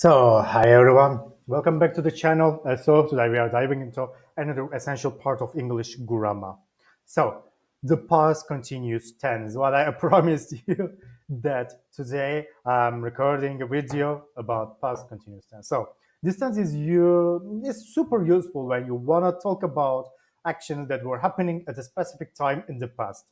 Hi everyone, welcome back to the channel. Today we are diving into another essential part of English grammar. So, the past continuous tense. What I promised you that today I'm recording a video about past continuous tense. So, this tense is super useful when you want to talk about actions that were happening at a specific time in the past.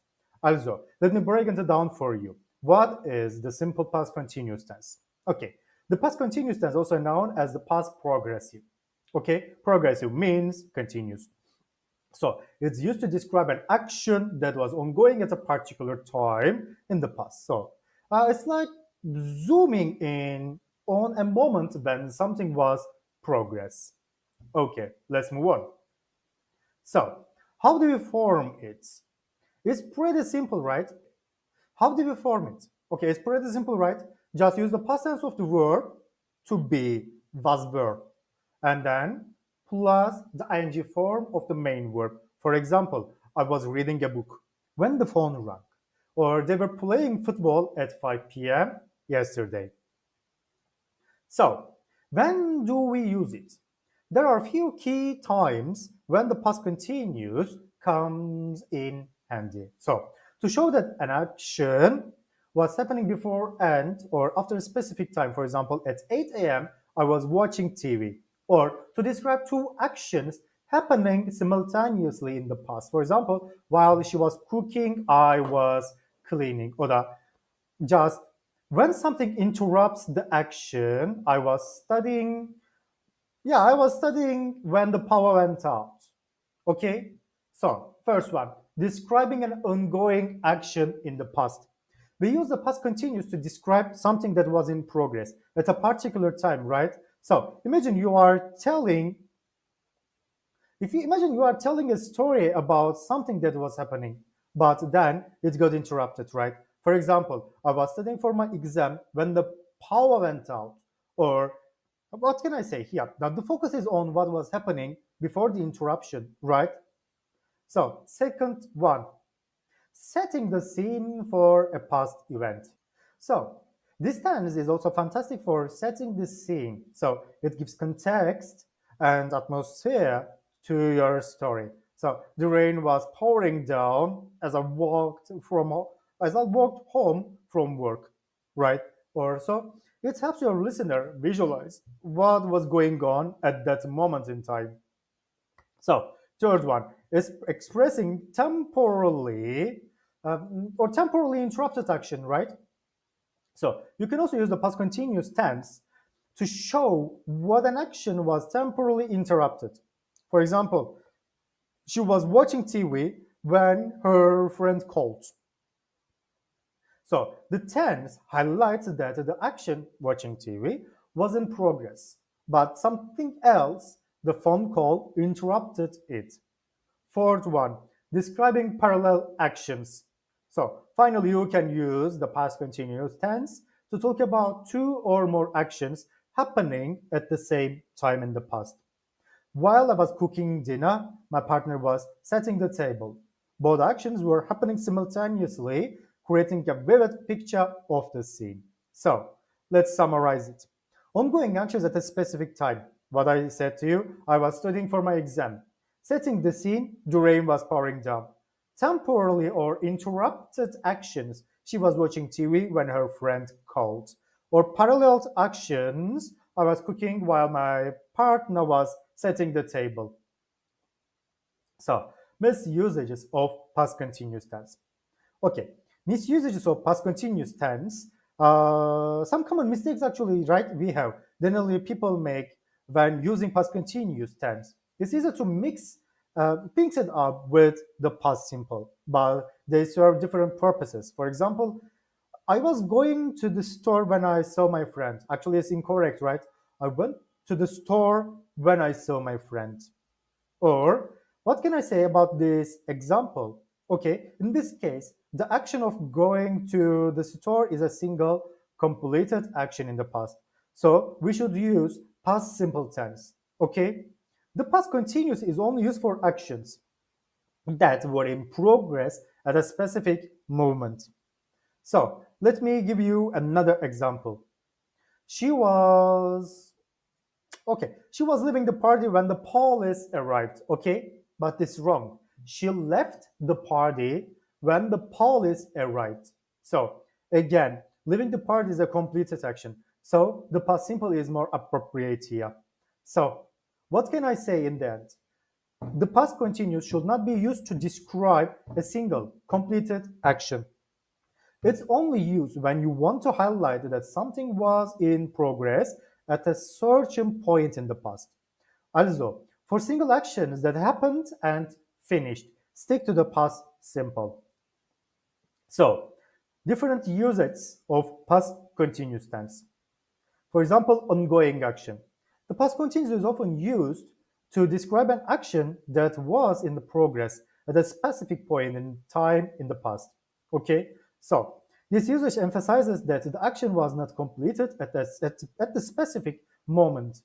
Also, let me break it down for you. What is the simple past continuous tense? Okay, the past continuous tense, also known as the past progressive. Okay, progressive means continuous. So it's used to describe an action that was ongoing at a particular time in the past. So it's like zooming in on a moment when something was progress. Okay, let's move on. So, how do we form it? It's pretty simple, right? How do we form it? Okay, it's pretty simple, right? Just use the past tense of the verb to be, was verb, and then plus the ing form of the main verb. For example, I was reading a book when the phone rang, or they were playing football at 5 p.m. yesterday. So, when do we use it? There are a few key times when the past continuous comes in handy. So, to show that an action was happening before and or after a specific time, for example, at 8 a.m., I was watching TV, or to describe two actions happening simultaneously in the past. For example, while she was cooking, I was cleaning, or just when something interrupts the action, I was studying. Yeah, I was studying when the power went out. Okay? So, first one, describing an ongoing action in the past. We use the past continuous to describe something that was in progress at a particular time, right? So, imagine you are telling a story about something that was happening, but then it got interrupted, right? For example, I was studying for my exam when the power went out. Or what can I say here? Now the focus is on what was happening before the interruption, right? So, second one, setting the scene for a past event. So, this tense is also fantastic for setting the scene. So, it gives context and atmosphere to your story. So, the rain was pouring down as I walked home from work, right? Or so it helps your listener visualize what was going on at that moment in time. So, third one is expressing temporally or temporally interrupted action, right? So, you can also use the past continuous tense to show what an action was temporarily interrupted. For example, she was watching TV when her friend called. So, the tense highlights that the action, watching TV, was in progress, but something else, the phone call, interrupted it. Fourth one, describing parallel actions. So finally, you can use the past continuous tense to talk about two or more actions happening at the same time in the past. While I was cooking dinner, my partner was setting the table. Both actions were happening simultaneously, creating a vivid picture of the scene. So, let's summarize it. Ongoing actions at a specific time. What I said to you, I was studying for my exam. Setting the scene, the rain was pouring down. Temporarily or interrupted actions, she was watching TV when her friend called. Or paralleled actions, I was cooking while my partner was setting the table. So, misusages of past continuous tense. Okay, misusages of past continuous tense. Some common mistakes actually, right? We have generally people make when using past continuous tense. It's easy to mix it up with the past simple, but they serve different purposes. For example, I was going to the store when I saw my friend. Actually, it's incorrect, right? I went to the store when I saw my friend. Or what can I say about this example? Okay, in this case, the action of going to the store is a single completed action in the past. So we should use past simple tense. Okay? The past continuous is only used for actions that were in progress at a specific moment. So let me give you another example. She was okay. She was leaving the party when the police arrived. Okay, but this is wrong. She left the party when the police arrived. So again, leaving the party is a completed action. So the past simple is more appropriate here. So what can I say in the end? The past continuous should not be used to describe a single completed action. It's only used when you want to highlight that something was in progress at a certain point in the past. Also, for single actions that happened and finished, stick to the past simple. So, different usages of past continuous tense. For example, ongoing action. The past continuous is often used to describe an action that was in the progress at a specific point in time in the past. Okay, so this usage emphasizes that the action was not completed at the specific moment.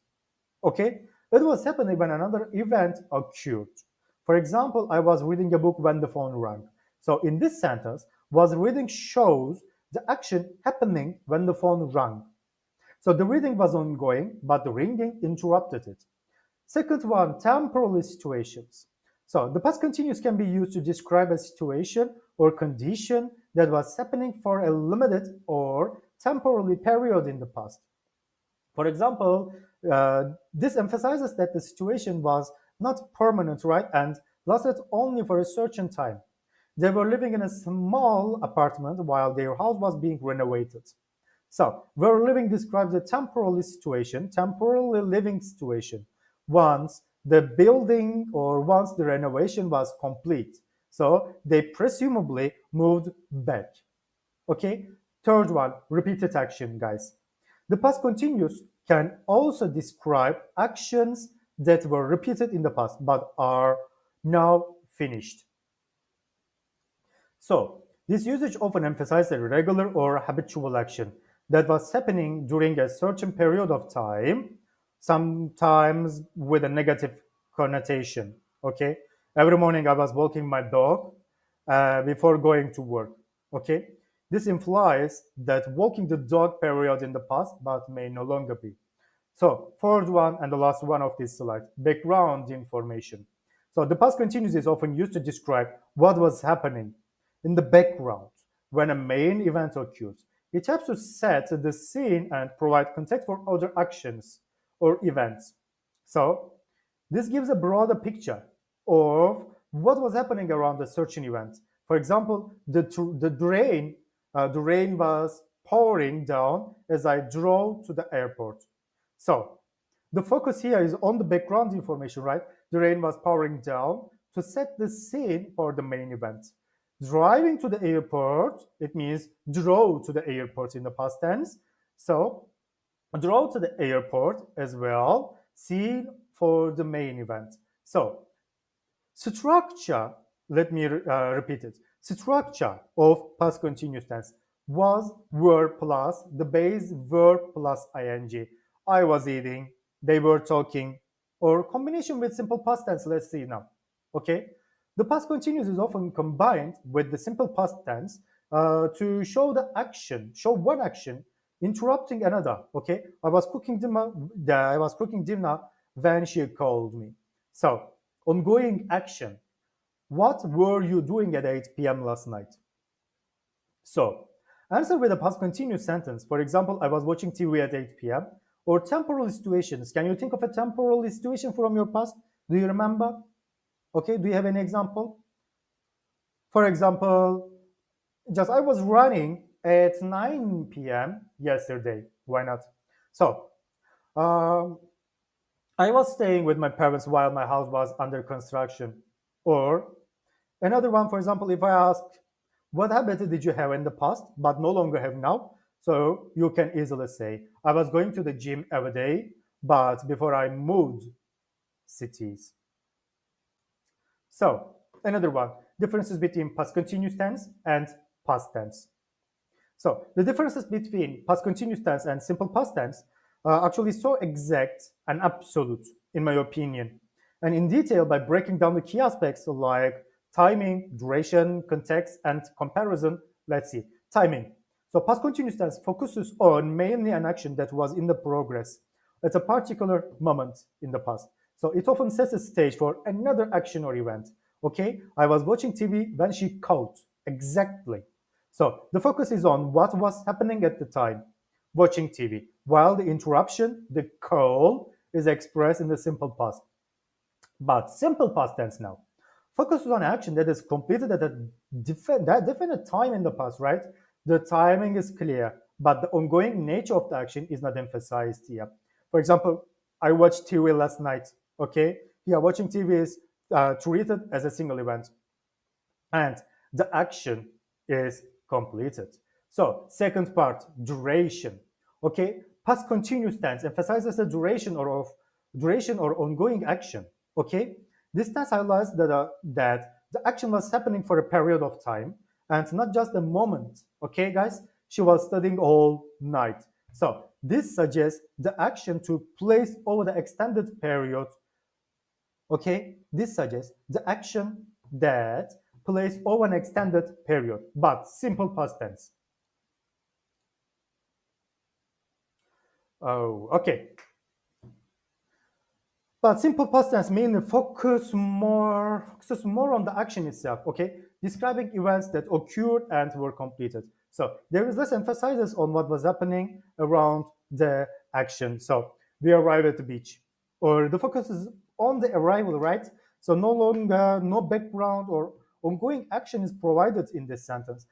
Okay, it was happening when another event occurred. For example, I was reading a book when the phone rang. So in this sentence, was reading shows the action happening when the phone rang. So the reading was ongoing, but the ringing interrupted it. Second one, temporal situations. So the past continuous can be used to describe a situation or condition that was happening for a limited or temporary period in the past. For example, this emphasizes that the situation was not permanent, right, and lasted only for a certain time. They were living in a small apartment while their house was being renovated. So, where living describes a temporarily living situation, once the building or once the renovation was complete. So, they presumably moved back. Okay, third one, repeated action, guys. The past continuous can also describe actions that were repeated in the past but are now finished. So, this usage often emphasizes a regular or habitual action that was happening during a certain period of time, sometimes with a negative connotation. Okay, every morning I was walking my dog before going to work. Okay, this implies that walking the dog period in the past but may no longer be. So, fourth one and the last one of this slide, background information. So, the past continuous is often used to describe what was happening in the background when a main event occurs. It helps to set the scene and provide context for other actions or events. So, this gives a broader picture of what was happening around the certain event. For example, the rain was pouring down as I drove to the airport. So the focus here is on the background information, right? The rain was pouring down to set the scene for the main event. Driving to the airport, it means drove to the airport in the past tense. So drove to the airport as well, scene for the main event. So structure, let me repeat it. Structure of past continuous tense was were plus the base verb plus ing. I was eating, they were talking, or combination with simple past tense. Let's see now. Okay, the past continuous is often combined with the simple past tense to show the action, show one action interrupting another. Okay, I was cooking dinner when she called me. So ongoing action. What were you doing at 8 p.m. last night? So, answer with a past continuous sentence. For example, I was watching TV at 8 p.m. Or temporal situations. Can you think of a temporal situation from your past? Do you remember? Okay, do you have any example? For example, just I was running at 9 p.m. yesterday. Why not? So, um, I was staying with my parents while my house was under construction. Or another one, for example, if I ask, what habit did you have in the past but no longer have now? So you can easily say, I was going to the gym every day, but before I moved cities. So another one, differences between past continuous tense and past tense. So the differences between past continuous tense and simple past tense are actually so exact and absolute, in my opinion. And in detail, by breaking down the key aspects like timing, duration, context, and comparison, let's see. Timing. So past continuous tense focuses on mainly an action that was in the progress at a particular moment in the past. So it often sets a stage for another action or event. Okay, I was watching TV when she called. Exactly. So the focus is on what was happening at the time, watching TV, while the interruption, the call, is expressed in the simple past. But simple past tense now focuses on action that is completed at a that definite time in the past, right? The timing is clear, but the ongoing nature of the action is not emphasized here. For example, I watched TV last night. Okay, here watching TV is treated as a single event, and the action is completed. So, second part, duration. Okay, past continuous tense emphasizes the duration or ongoing action. Okay, this tense highlights that the action was happening for a period of time and not just a moment. Okay, guys, she was studying all night. So this suggests the action took place over the extended period. Okay, this suggests the action that plays over an extended period, but simple past tense. Oh, okay. But simple past tense means focuses more on the action itself, okay? Describing events that occurred and were completed. So there is less emphasis on what was happening around the action. So we arrive at the beach, or the focus is on the arrival, right? So no longer no background or ongoing action is provided in this sentence.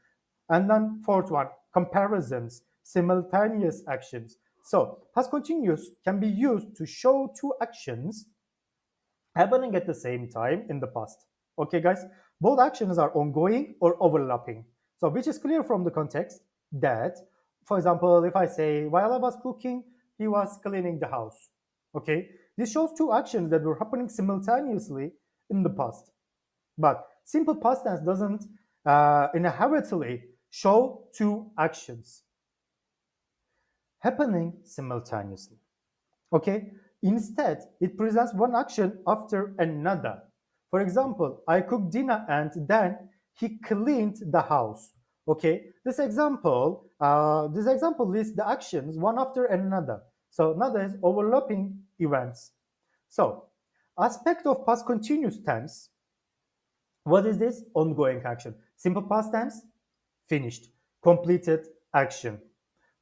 And then fourth one, comparisons, simultaneous actions. So past continuous can be used to show two actions happening at the same time in the past. Okay, guys, both actions are ongoing or overlapping. So which is clear from the context that, for example, if I say, while I was cooking, he was cleaning the house. Okay, this shows two actions that were happening simultaneously in the past. But simple past tense doesn't inherently show two actions happening simultaneously. Okay? Instead, it presents one action after another. For example, I cooked dinner and then he cleaned the house. Okay, this example lists the actions one after another. So now there's overlapping events. So, aspect of past continuous tense. What is this? Ongoing action. Simple past tense, finished, completed action.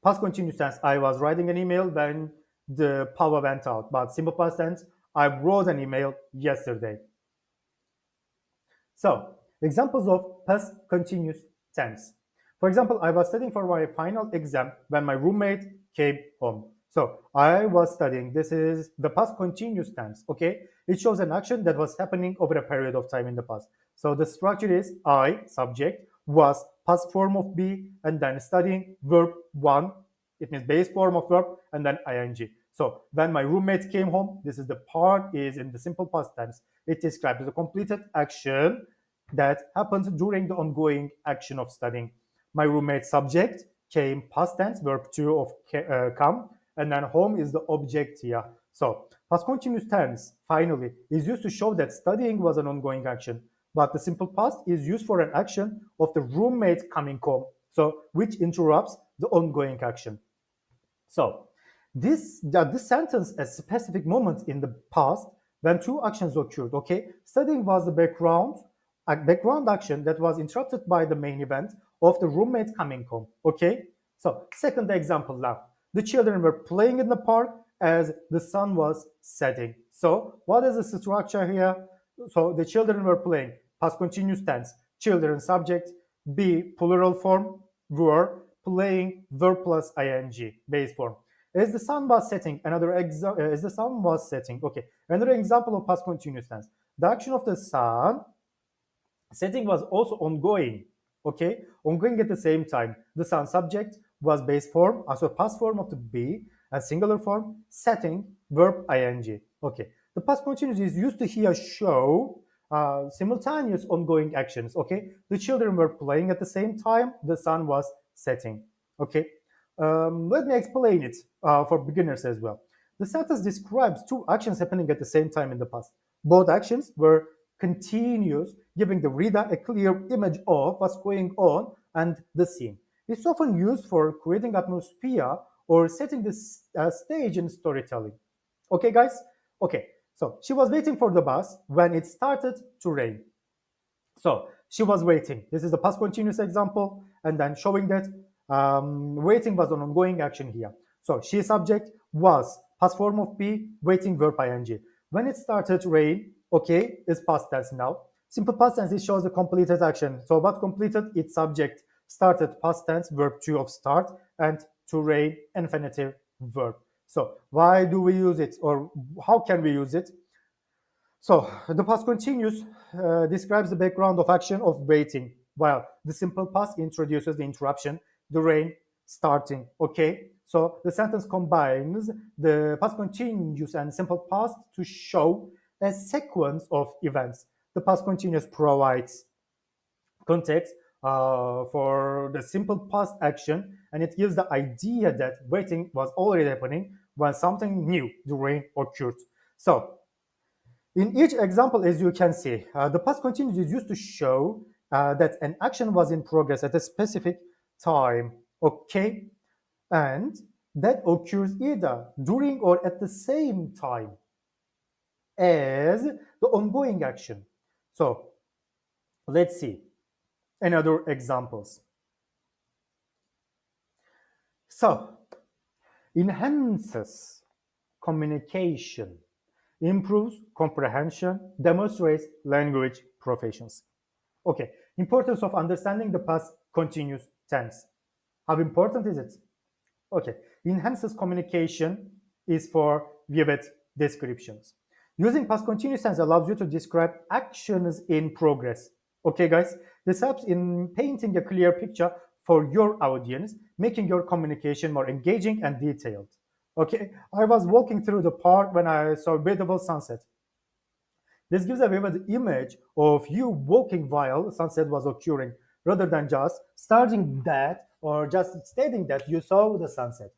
Past continuous tense, I was writing an email when the power went out. But simple past tense, I wrote an email yesterday. So, examples of past continuous tense. For example, I was studying for my final exam when my roommate came home. So, I was studying. This is the past continuous tense, okay? It shows an action that was happening over a period of time in the past. So, the structure is I, subject, was past form of be, and then studying verb one. It means base form of verb, and then ing. So, when my roommate came home, this is the part is in the simple past tense. It describes the completed action that happens during the ongoing action of studying. My roommate subject came past tense, verb two of come, and then home is the object here. So past continuous tense, finally, is used to show that studying was an ongoing action, but the simple past is used for an action of the roommate coming home, so which interrupts the ongoing action. So this sentence a specific moment in the past when two actions occurred. Okay, studying was the background, a background action that was interrupted by the main event of the roommate coming home. Okay, so second example now. The children were playing in the park as the sun was setting. So what is the structure here? So the children were playing, past continuous tense, children subject, be plural form, were playing verb plus ing base form. As the sun was setting, as the sun was setting. Okay, another example of past continuous tense. The action of the sun setting was also ongoing. Okay, ongoing at the same time. The sun subject was base form, also past form of the be, and singular form setting verb ing. Okay, the past continuous is used to here show simultaneous ongoing actions. Okay, the children were playing at the same time. The sun was setting. Okay, let me explain it for beginners as well. The sentence describes two actions happening at the same time in the past. Both actions were continuous, giving the reader a clear image of what's going on and the scene. It's often used for creating atmosphere or setting the stage in storytelling. Okay, guys? Okay, so she was waiting for the bus when it started to rain. So she was waiting. This is the past continuous example, and then showing that waiting was an ongoing action here. So she subject was past form of be, waiting verb ing. When it started to rain, okay, it's past tense now. Simple past tense, it shows the completed action. So what completed, its subject, started past tense, verb to of start, and to rain, infinitive verb. So why do we use it, or how can we use it? So the past continuous describes the background of action of waiting, while the simple past introduces the interruption, the rain starting. Okay, so the sentence combines the past continuous and simple past to show a sequence of events. The past continuous provides context for the simple past action, and it gives the idea that waiting was already happening when something new, the rain, occurred. So in each example, as you can see, the past continuous is used to show that an action was in progress at a specific time, okay? And that occurs either during or at the same time as the ongoing action. So let's see another examples. So enhances communication, improves comprehension, demonstrates language proficiency. Okay, importance of understanding the past continuous tense. How important is it? Okay, enhances communication is for vivid descriptions. Using past continuous tense allows you to describe actions in progress. Okay, guys, this helps in painting a clear picture for your audience, making your communication more engaging and detailed. Okay, I was walking through the park when I saw a beautiful sunset. This gives a vivid image of you walking while sunset was occurring, rather than just starting that or just stating that you saw the sunset.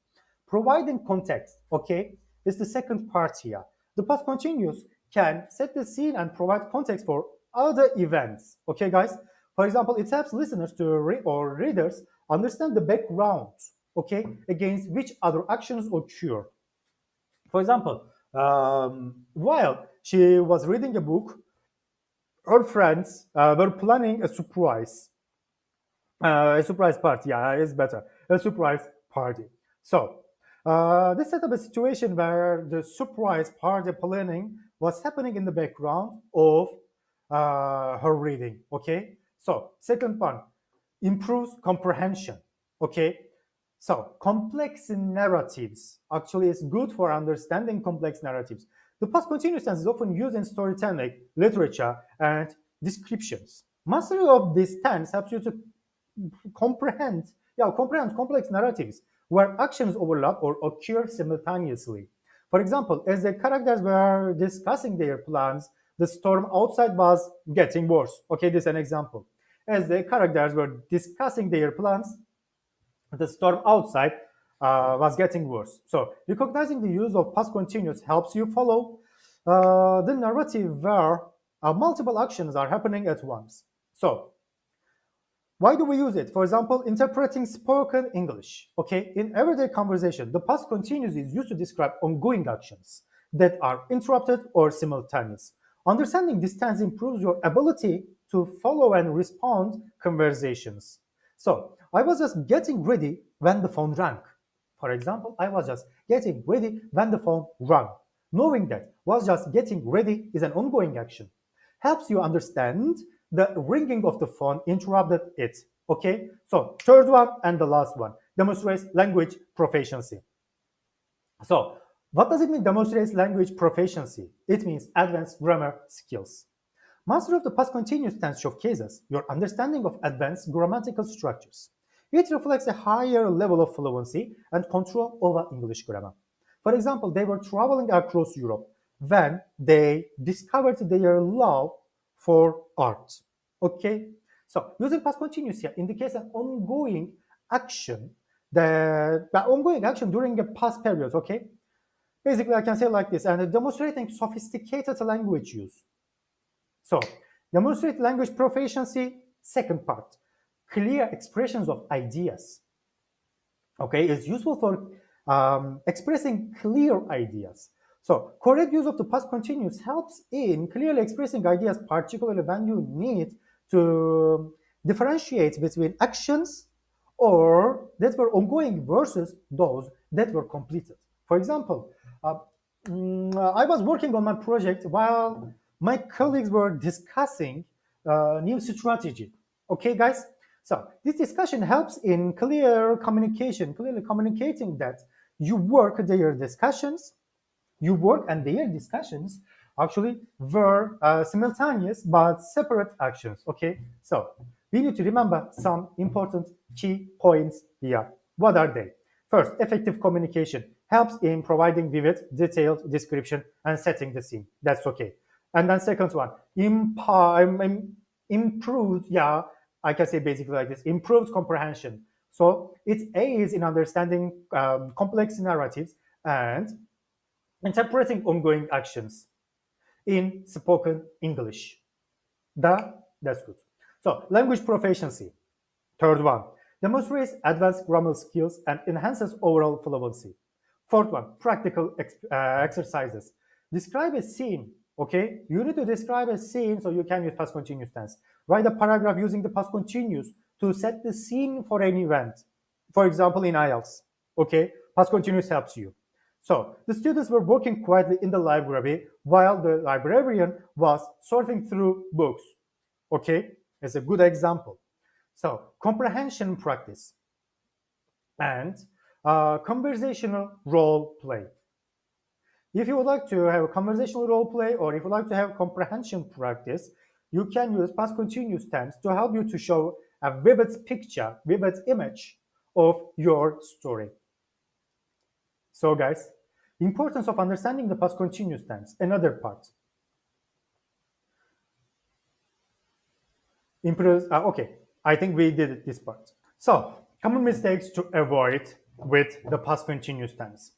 Providing context, okay, is the second part here. The past continuous can set the scene and provide context for other events. Okay, guys? For example, it helps listeners to or readers understand the background, okay, against which other actions occur. For example, while she was reading a book, her friends were planning a surprise party. Yeah, it's better. A surprise party. So this set up a situation where the surprise party planning was happening in the background of her reading. Okay. So second one, improves comprehension. Okay. So complex narratives actually is good for understanding complex narratives. The past continuous tense is often used in storytelling, literature, and descriptions. Mastery of this tense helps you to comprehend complex narratives where actions overlap or occur simultaneously. For example, as the characters were discussing their plans, the storm outside was getting worse. Okay, this is an example. As the characters were discussing their plans, the storm outside was getting worse. So recognizing the use of past continuous helps you follow the narrative where multiple actions are happening at once. So why do we use it? For example, interpreting spoken English. Okay, in everyday conversation, the past continuous is used to describe ongoing actions that are interrupted or simultaneous. Understanding this tense improves your ability to follow and respond conversations. So, I was just getting ready when the phone rang. For example, I was just getting ready when the phone rang. Knowing that was just getting ready is an ongoing action helps you understand the ringing of the phone interrupted it. Okay, so third one and the last one demonstrates language proficiency. So, what does it mean demonstrates language proficiency? It means advanced grammar skills. Mastery of the past continuous tense showcases your understanding of advanced grammatical structures. It reflects a higher level of fluency and control over English grammar. For example, they were traveling across Europe when they discovered their love for art. Okay? So, using past continuous here indicates an ongoing action, the ongoing action during a past period. Okay? Basically, I can say like this, and demonstrating sophisticated language use. So, demonstrate language proficiency, second part. clear expressions of ideas. Okay, it's useful for expressing clear ideas. So correct use of the past continuous helps in clearly expressing ideas, particularly when you need to differentiate between actions or that were ongoing versus those that were completed. For example, uh, I was working on my project while my colleagues were discussing new strategy. Okay, guys? So this discussion helps in clear communication, clearly communicating that you work their discussions, you work and their discussions actually were simultaneous but separate actions. Okay, so we need to remember some important key points here. What are they? First, effective communication helps in providing vivid, detailed description and setting the scene. That's okay. And then second one, improved, yeah, I can say basically like this, improved comprehension. So it aids in understanding complex narratives and interpreting ongoing actions in spoken English. That's good. So language proficiency. Third one, demonstrates advanced grammar skills and enhances overall fluency. Fourth one, practical exercises. Describe a scene. Okay, you need to describe a scene so you can use past continuous tense. Write a paragraph using the past continuous to set the scene for an event. For example, in IELTS. Okay, past continuous helps you. So the students were working quietly in the library while the librarian was sorting through books. Okay, it's a good example. So comprehension practice and conversational role play. If you would like to have a conversational role play or if you would like to have comprehension practice, you can use past continuous tense to help you to show a vivid picture, vivid image of your story. So guys, importance of understanding the past continuous tense, another part. Improves, okay, I think we did this part. So, common mistakes to avoid with the past continuous tense.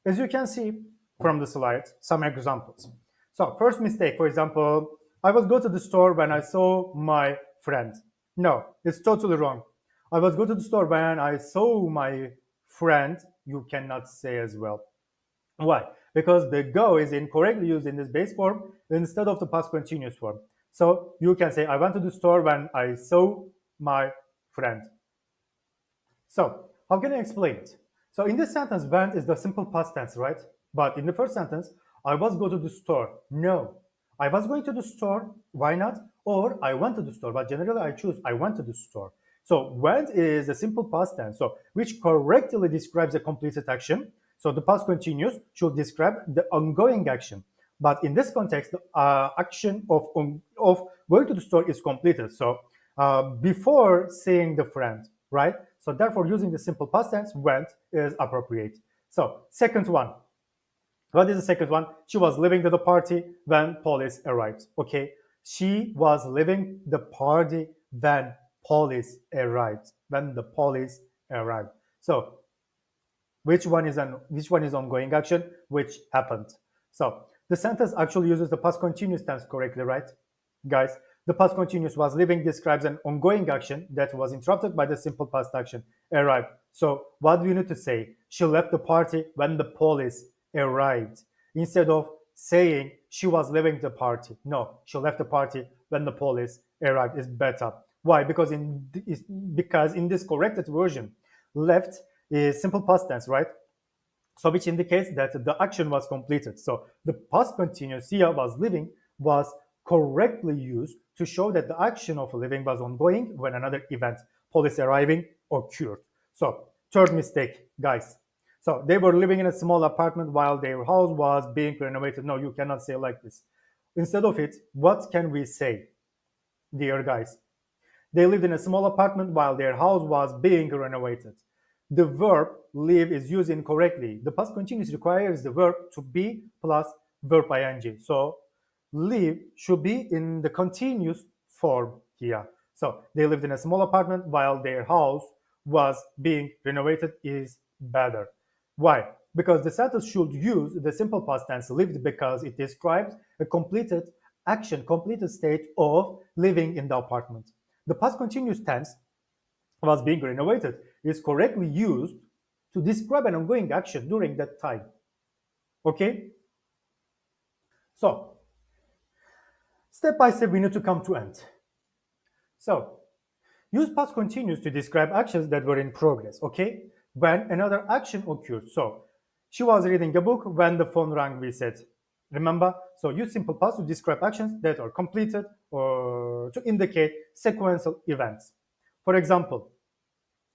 As you can see from the slide, some examples. So, first mistake, for example, I will go to the store when I saw my friend. No, it's totally wrong. I will go to the store when I saw my friend. You cannot say as well. Why? Because the go is incorrectly used in this base form instead of the past continuous form. So you can say, I went to the store when I saw my friend. So how can I explain it? So in this sentence, went is the simple past tense, right? But in the first sentence, I was go to the store. No, I was going to the store. Why not? Or I went to the store. But generally, I choose I went to the store. So went is a simple past tense, so which correctly describes a completed action. So the past continuous should describe the ongoing action. But in this context, the action of going to the store is completed. So before seeing the friend, right? So therefore, using the simple past tense, went is appropriate. So second one. What is the second one? She was leaving the party when police arrived. Okay. She was leaving the party when police arrived. When the police arrived. So which one is ongoing action? Which happened? So the sentence actually uses the past continuous tense correctly, right? Guys, the past continuous was living describes an ongoing action that was interrupted by the simple past action arrived. So what do you need to say? She left the party when the police arrived. Instead of saying she was leaving the party. No, she left the party when the police arrived is better. Why? Because in this corrected version, left is simple past tense, right? So which indicates that the action was completed. So the past continuous here was living was correctly used to show that the action of living was ongoing when another event, police arriving, occurred. So third mistake, guys. So they were living in a small apartment while their house was being renovated. No, you cannot say like this. Instead of it, what can we say, dear guys? They lived in a small apartment while their house was being renovated. The verb live is used incorrectly. The past continuous requires the verb to be plus verb ing. So live should be in the continuous form here. So they lived in a small apartment while their house was being renovated is better. Why? Because the sentence should use the simple past tense lived because it describes a completed action, completed state of living in the apartment. The past continuous tense was being renovated is correctly used to describe an ongoing action during that time. Okay? So, step by step, we need to come to end. So, use past continuous to describe actions that were in progress, okay? When another action occurred. So, she was reading a book when the phone rang, we said. Remember? So, use simple past to describe actions that are completed or to indicate sequential events. For example,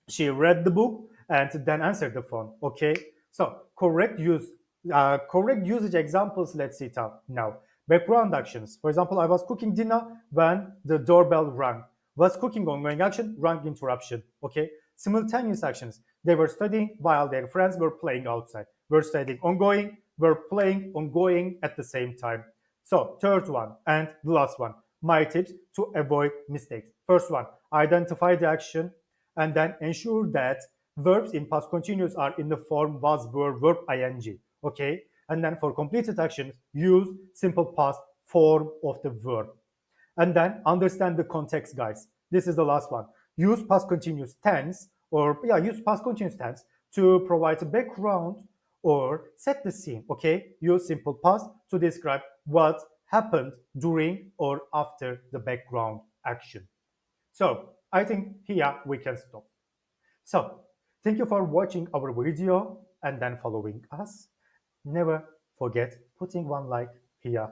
she read the book and then answered the phone. Okay, so correct usage examples. Let's see now. Background actions. For example, I was cooking dinner when the doorbell rang. Was cooking ongoing action, rang interruption. Okay, simultaneous actions. They were studying while their friends were playing outside. Were studying ongoing, were playing ongoing at the same time. So third one and the last one. My tips to avoid mistakes. First one, identify the action and then ensure that verbs in past continuous are in the form was, were, verb, ing. Okay, and then for completed actions, use simple past form of the verb. And then understand the context, guys. This is the last one. Use past continuous tense, or yeah, use past continuous tense to provide a background or set the scene. Okay, use simple past to describe what happened during or after the background action. So I think here we can stop. So thank you for watching our video and then following us. Never forget putting one like here.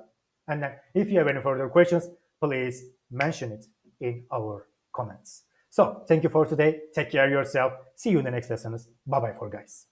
And then if you have any further questions, please mention it in our comments. So thank you for today. Take care of yourself. See you in the next lessons. Bye bye for guys.